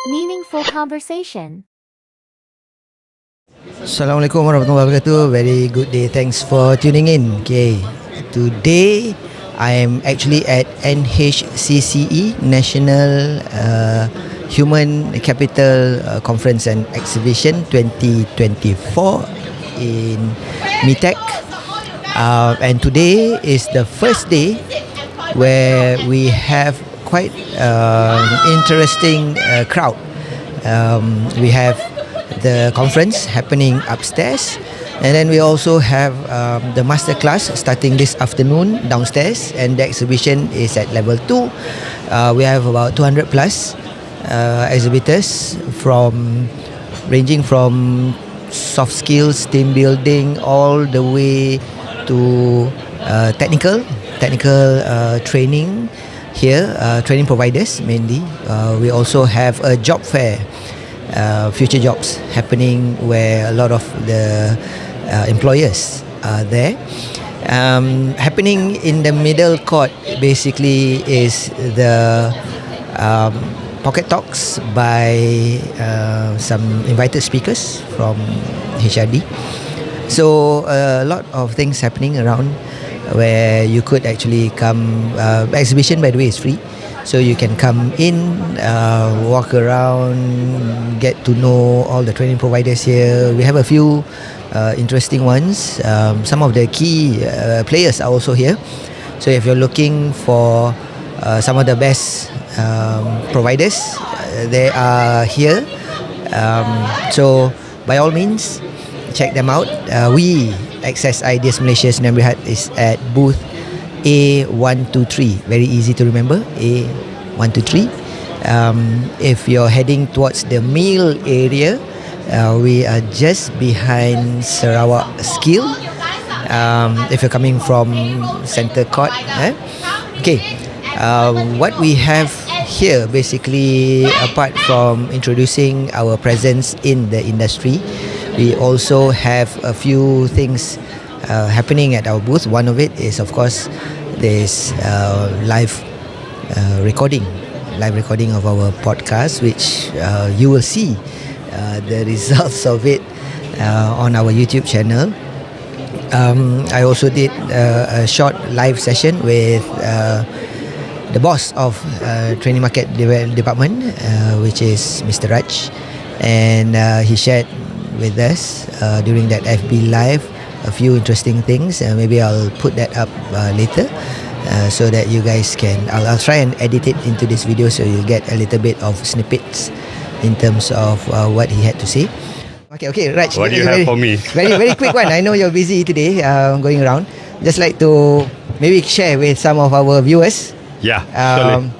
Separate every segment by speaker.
Speaker 1: Meaningful conversation.
Speaker 2: Assalamualaikum warahmatullahi wabarakatuh. Very good day. Thanks for tuning in. Okay, today I am actually at NHCCE National Human Capital Conference and Exhibition 2024 in MITEC. And today is the first day where we have quite interesting crowd. We have the conference happening upstairs, and then we also have the master class starting this afternoon downstairs, and the exhibition is at level 2. We have about 200 plus exhibitors ranging from soft skills, team building, all the way to technical training here, training providers mainly. We also have a job fair, future jobs happening, where a lot of the employers are there. Happening in the middle court basically is the pocket talks by some invited speakers from HRD. So a lot of things happening around where you could actually come. Exhibition, by the way, is free, so you can come in, walk around, get to know all the training providers here. We have a few interesting ones. Some of the key players are also here, so if you're looking for some of the best providers, they are here. So by all means, check them out. We Access Ideas Malaysia Sdn Bhd is at booth A123. Very easy to remember, A123. If you're heading towards the meal area, we are just behind Sarawak Skill. If you're coming from Centre Court, okay. What we have here, basically, apart from introducing our presence in the industry, we also have a few things happening at our booth. One of it is, of course, this live recording of our podcast, which you will see the results of it on our YouTube channel. I also did a short live session with the boss of Training Market Department, which is Mr. Raj, and he shared with us during that FB Live a few interesting things. Maybe I'll put that up later, so that you guys can. I'll try and edit it into this video, so you'll get a little bit of snippets in terms of what he had to say. Okay, Raj.
Speaker 3: What do you have for me?
Speaker 2: Very quick one. I know you're busy today, going around. Just like to maybe share with some of our viewers.
Speaker 3: Yeah, surely.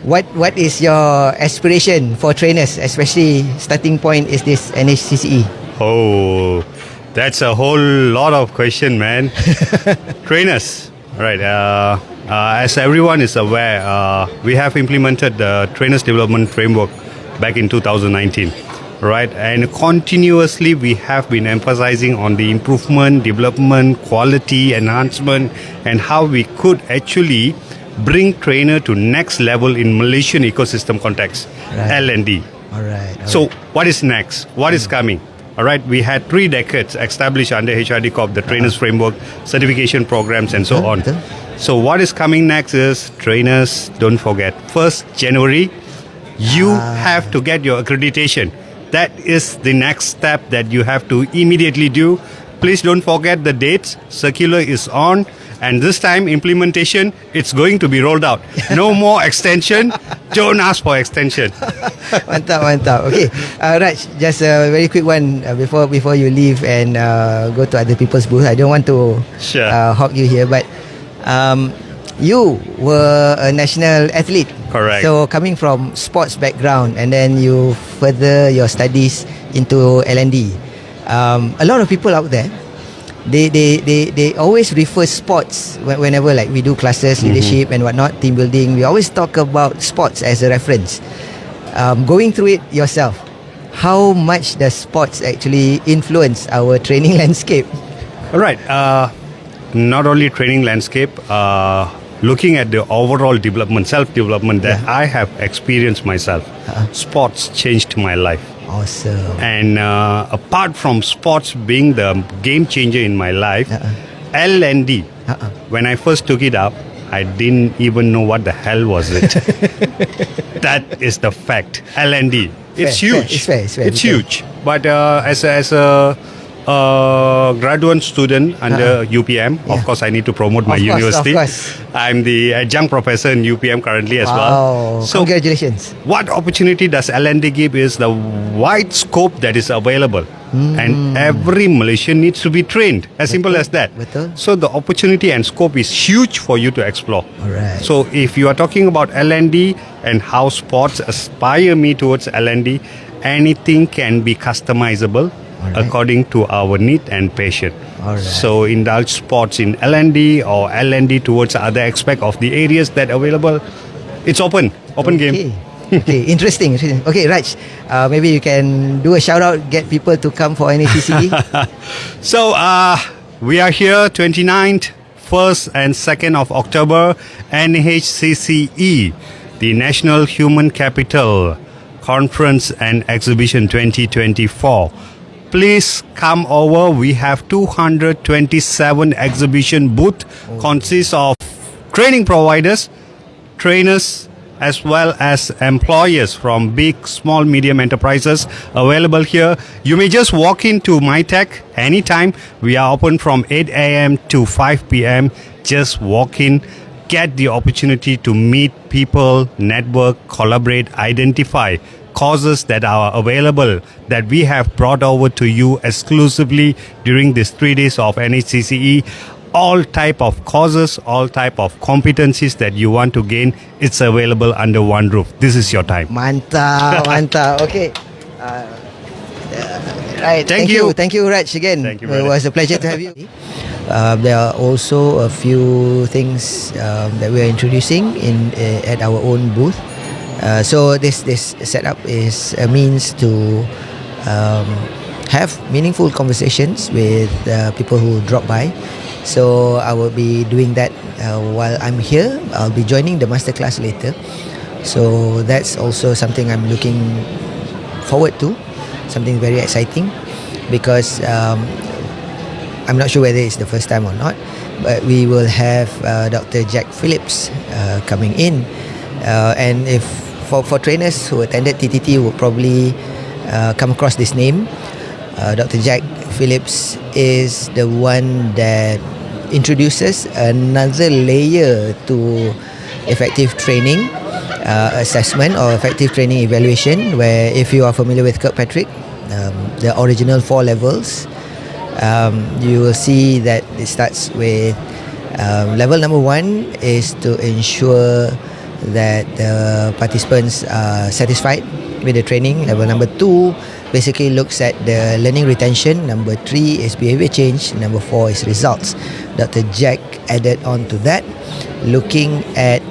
Speaker 2: What is your aspiration for trainers, especially starting point is this NHCCE?
Speaker 3: Oh, that's a whole lot of question, man. Trainers, right? As everyone is aware, we have implemented the Trainers Development Framework back in 2019, right? And continuously we have been emphasizing on the improvement, development, quality, enhancement, and how we could actually bring trainer to next level in Malaysian ecosystem context, right. L&D.
Speaker 2: All right.
Speaker 3: So what is next? What is coming? All right, we had 3 decades established under HRD Corp, the trainers framework, certification programs, and so on. So what is coming next is, trainers, don't forget, 1st January, you have to get your accreditation. That is the next step that you have to immediately do. Please don't forget the dates. Circular is on. And this time, implementation, it's going to be rolled out. No more extension. Don't ask for extension.
Speaker 2: Mantap. Okay, Raj, just a very quick one before you leave and go to other people's booth. I don't want to hog you here, but you were a national athlete.
Speaker 3: Correct.
Speaker 2: So coming from sports background, and then you further your studies into L&D. A lot of people out there, they always refer sports whenever, like, we do classes, leadership and whatnot, team building. We always talk about sports as a reference. Going through it yourself, how much does sports actually influence our training landscape?
Speaker 3: All right. Not only training landscape, looking at the overall development, self-development that I have experienced myself, sports changed my life.
Speaker 2: Awesome.
Speaker 3: And apart from sports being the game changer in my life, L&D, when I first took it up, I didn't even know what the hell was it. That is the fact. L&D. It's huge.
Speaker 2: It's fair.
Speaker 3: It's huge. But as a graduate student under UPM, of course, I need to promote my university.
Speaker 2: Of course.
Speaker 3: I'm the adjunct professor in UPM currently as well.
Speaker 2: Wow. Congratulations.
Speaker 3: What opportunity does L&D give is the wide scope that is available. And every Malaysian needs to be trained. As simple as that.
Speaker 2: Betul.
Speaker 3: So the opportunity and scope is huge for you to explore.
Speaker 2: Alright.
Speaker 3: So if you are talking about L&D and how sports aspire me towards L&D, anything can be customizable according to our need and passion. So indulge sports in L&D or L&D towards other aspect of the areas that are available. It's open game.
Speaker 2: Okay, interesting. Okay, Raj, maybe you can do a shout out, get people to come for NHCCE.
Speaker 3: So we are here 29th, 1st and 2nd of October, NHCCE, the National Human Capital Conference and Exhibition 2024. Please come over. We have 227 exhibition booth, consists of training providers, trainers, as well as employers from big, small, medium enterprises available here. You may just walk into MyTech anytime. We are open from 8 a.m. to 5 p.m. Just walk in, get the opportunity to meet people, network, collaborate, identify causes that are available that we have brought over to you exclusively during these 3 days of NHCCE. All type of causes, all type of competencies that you want to gain, it's available under one roof. This is your time.
Speaker 2: Mantap. Okay. Right.
Speaker 3: Thank you.
Speaker 2: Thank you, Raj, again.
Speaker 3: Thank you,
Speaker 2: It
Speaker 3: brother.
Speaker 2: was a pleasure to have you. There are also a few things that we are introducing at our own booth. So this setup is a means to have meaningful conversations with people who drop by. So I will be doing that while I'm here. I'll be joining the masterclass later. So that's also something I'm looking forward to, something very exciting, because I'm not sure whether it's the first time or not, but we will have Dr. Jack Phillips coming in, and if for trainers who attended TTT will probably come across this name. Dr. Jack Phillips is the one that introduces another layer to effective training assessment or effective training evaluation, where if you are familiar with Kirkpatrick, the original 4 levels, you will see that it starts with level number 1 is to ensure that the participants are satisfied with the training. Level number 2 basically looks at the learning retention. Number 3 is behavior change. Number 4 is results. Dr. Jack added on to that, looking at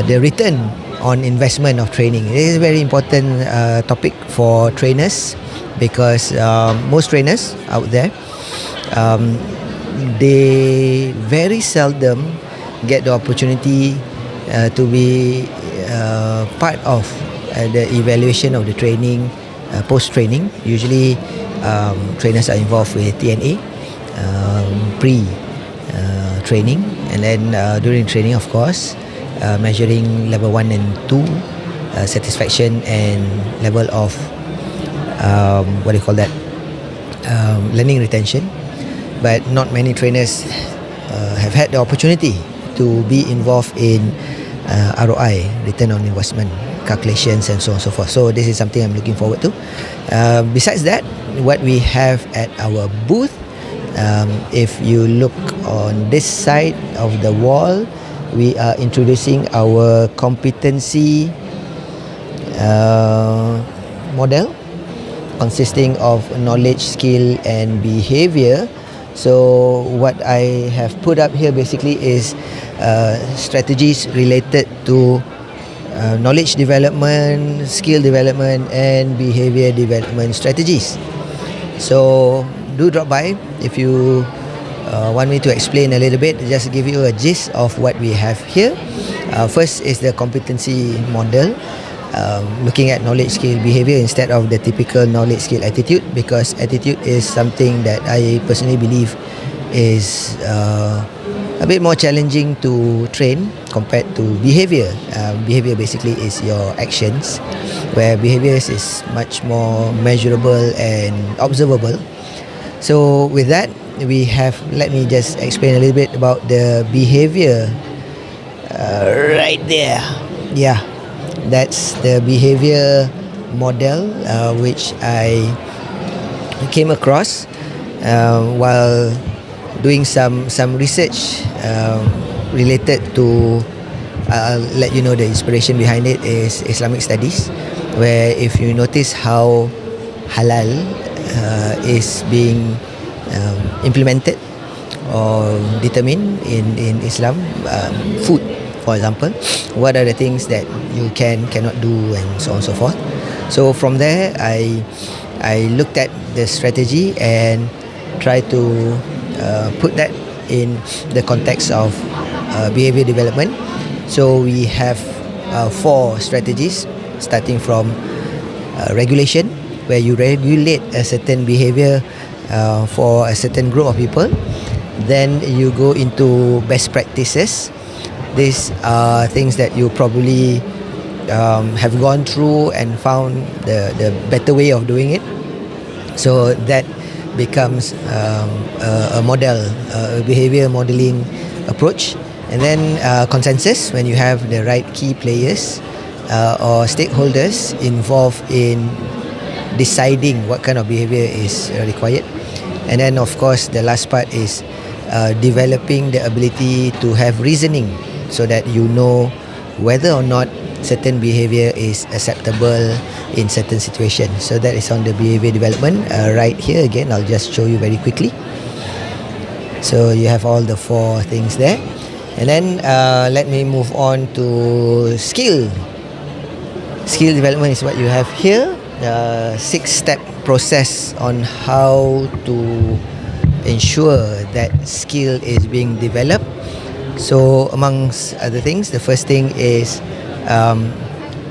Speaker 2: the return on investment of training. It is a very important topic for trainers, because most trainers out there, they very seldom get the opportunity to be part of the evaluation of the training, post-training. Usually trainers are involved with TNA, pre-training, and then during training, of course, measuring level 1 and 2 satisfaction and level of learning retention. But not many trainers have had the opportunity to be involved in ROI, return on investment calculations, and so on and so forth. So this is something I'm looking forward to. Besides that, what we have at our booth, if you look on this side of the wall, we are introducing our competency model, consisting of knowledge, skill, and behavior. So what I have put up here basically is strategies related to knowledge development, skill development, and behavior development strategies. So do drop by if you want me to explain a little bit, just give you a gist of what we have here. First is the competency model, looking at knowledge, skill, behavior instead of the typical knowledge, skill, attitude, because attitude is something that I personally believe is a bit more challenging to train compared to behavior. Behavior basically is your actions, where behaviors is much more measurable and observable. So with that, we have, let me just explain a little bit about the behavior right there. Yeah, that's the behavior model which I came across while doing some research related to, I'll let you know the inspiration behind it is Islamic studies, where if you notice how halal is being implemented or determined in Islam, food for example, what are the things that you cannot do, and so on and so forth. So from there I looked at the strategy and tried to put that in the context of behavior development. So we have 4 strategies, starting from regulation, where you regulate a certain behavior for a certain group of people. Then you go into best practices. These are things that you probably have gone through and found the better way of doing it. So that becomes a model, a behavior modeling approach. And then consensus, when you have the right key players or stakeholders involved in deciding what kind of behavior is required. And then of course the last part is developing the ability to have reasoning, so that you know whether or not certain behavior is acceptable in certain situations. So that is on the behavior development. Right here again, I'll just show you very quickly. So you have all the 4 things there. And then let me move on to skill. Skill development is what you have here. 6-step process on how to ensure that skill is being developed. So amongst other things, the first thing is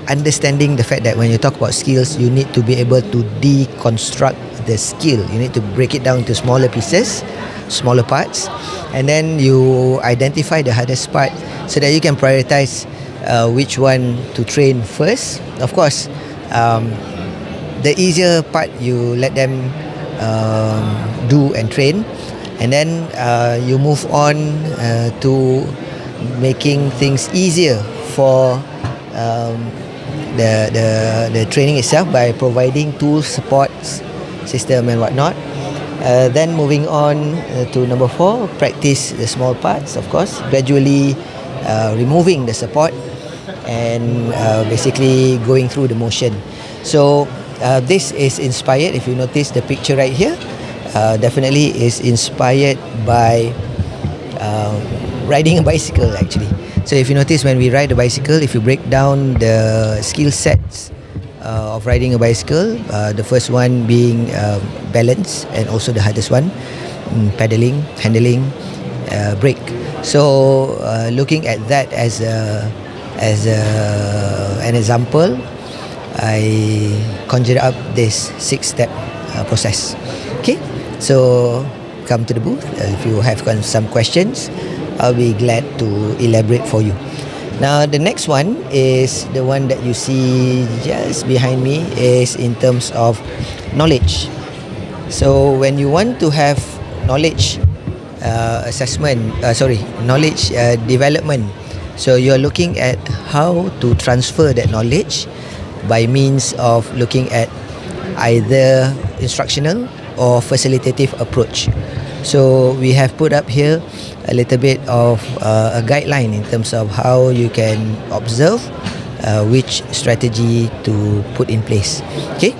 Speaker 2: understanding the fact that when you talk about skills, you need to be able to deconstruct the skill. You need to break it down into smaller pieces, smaller parts, and then you identify the hardest part so that you can prioritize which one to train first. Of course, the easier part you let them do and train, and then you move on to making things easier for the training itself by providing tools, supports, system and whatnot. Then moving on to number 4, practice the small parts, of course, gradually removing the support and basically going through the motion. So this is inspired, if you notice the picture right here, definitely is inspired by riding a bicycle actually. So if you notice, when we ride a bicycle, if you break down the skill sets of riding a bicycle, the first one being balance, and also the hardest one, pedaling, handling, brake. So looking at that as an example, I conjured up this 6-step process. Okay, so come to the booth. If you have some questions, I'll be glad to elaborate for you. Now the next one is the one that you see just behind me, is in terms of knowledge. So when you want to have knowledge knowledge development, so you're looking at how to transfer that knowledge by means of looking at either instructional or facilitative approach. So we have put up here a little bit of a guideline in terms of how you can observe which strategy to put in place. Okay,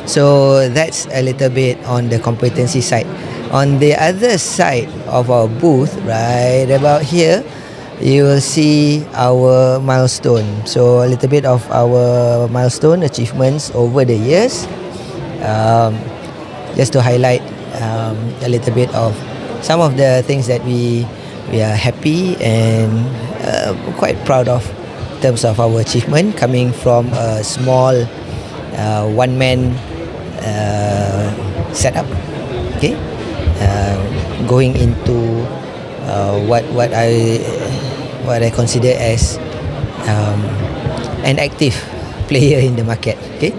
Speaker 2: so that's a little bit on the competency side. On the other side of our booth, right about here, you will see our milestone. So a little bit of our milestone achievements over the years, just to highlight a little bit of some of the things that we are happy and quite proud of in terms of our achievement coming from a small one-man setup. Okay, going into what I consider as an active player in the market. Okay,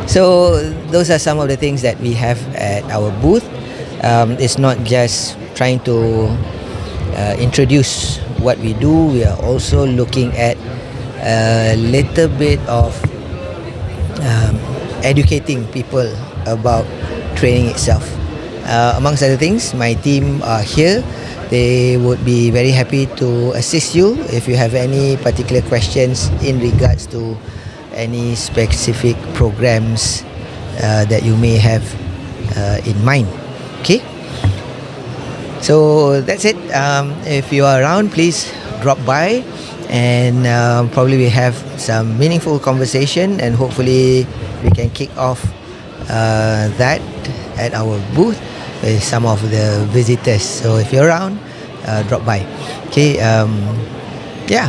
Speaker 2: so those are some of the things that we have at our booth. It's not just trying to introduce what we do. We are also looking at a little bit of educating people about training itself. Amongst other things, my team are here. They would be very happy to assist you if you have any particular questions in regards to any specific programs that you may have in mind. Okay, so that's it. If you are around, please drop by, and probably we have some meaningful conversation, and hopefully we can kick off that at our booth with some of the visitors. So if you're around, drop by. Okay, yeah,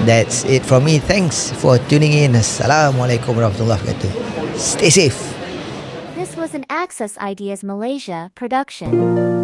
Speaker 2: that's it from me. Thanks for tuning in. Assalamualaikum warahmatullahi wabarakatuh. Stay safe.
Speaker 1: This was an Access Ideas Malaysia production.